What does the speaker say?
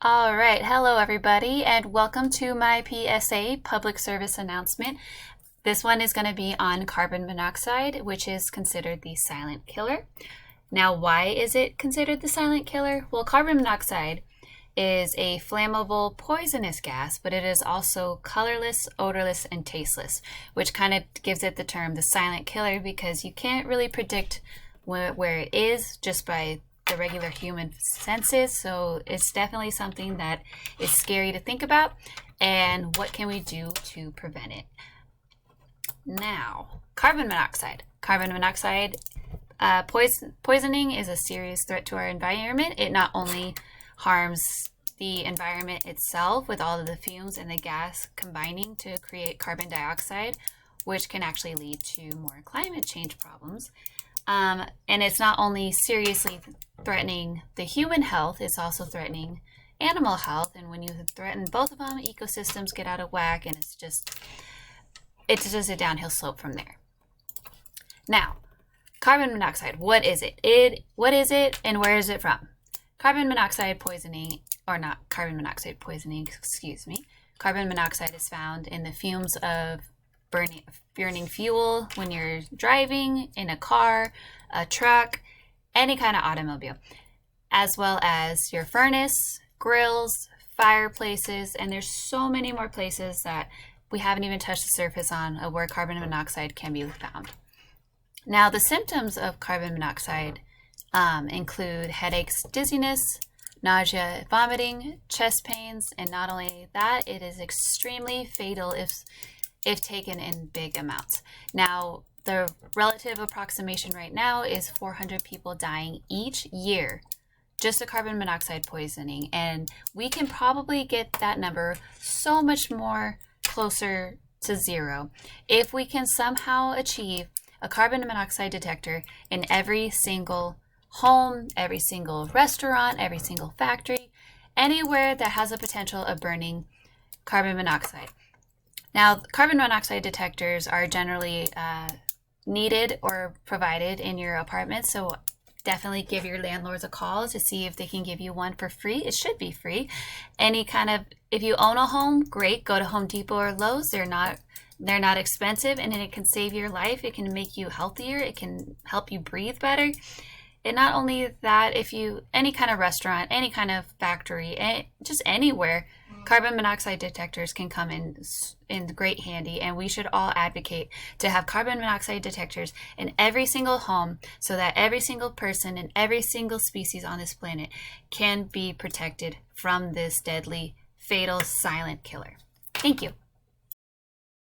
All right, hello everybody, and welcome to my PSA public service announcement. This one is going to be on carbon monoxide, which is considered the silent killer. Now, why is it considered the silent killer? Well, carbon monoxide is a flammable, poisonous gas, but it is also colorless, odorless, and tasteless, which kind of gives it the term the silent killer because you can't really predict where it is just by the regular human senses. So it's definitely something that is scary to think about. And what can we do to prevent it? Now, carbon monoxide. Carbon monoxide poisoning is a serious threat to our environment. It not only harms the environment itself with all of the fumes and the gas combining to create carbon dioxide, which can actually lead to more climate change problems. And it's not only seriously threatening the human health, it's also threatening animal health. And when you threaten both of them, ecosystems get out of whack, and it's just a downhill slope from there. Now, carbon monoxide, what is it? What is it and where is it from? Carbon monoxide poisoning, or not carbon monoxide poisoning, excuse me. Carbon monoxide is found in the fumes of burning fuel when you're driving in a car, a truck, any kind of automobile, as well as your furnace, grills, fireplaces, and there's so many more places that we haven't even touched the surface on of where carbon monoxide can be found. Now, the symptoms of carbon monoxide include headaches, dizziness, nausea, vomiting, chest pains, and not only that, it is extremely fatal if taken in big amounts. Now, the relative approximation right now is 400 people dying each year just to carbon monoxide poisoning, and we can probably get that number so much more closer to zero if we can somehow achieve a carbon monoxide detector in every single home, every single restaurant, every single factory, anywhere that has a potential of burning carbon monoxide. Now, carbon monoxide detectors are generally needed or provided in your apartment, so definitely give your landlords a call to see if they can give you one for free. It should be free. If you own a home, great, go to Home Depot or Lowe's. They're not expensive, and it can save your life. It can make you healthier. It can help you breathe better. And not only that, any kind of restaurant, any kind of factory, just anywhere, carbon monoxide detectors can come in great handy, and we should all advocate to have carbon monoxide detectors in every single home so that every single person and every single species on this planet can be protected from this deadly, fatal, silent killer. Thank you.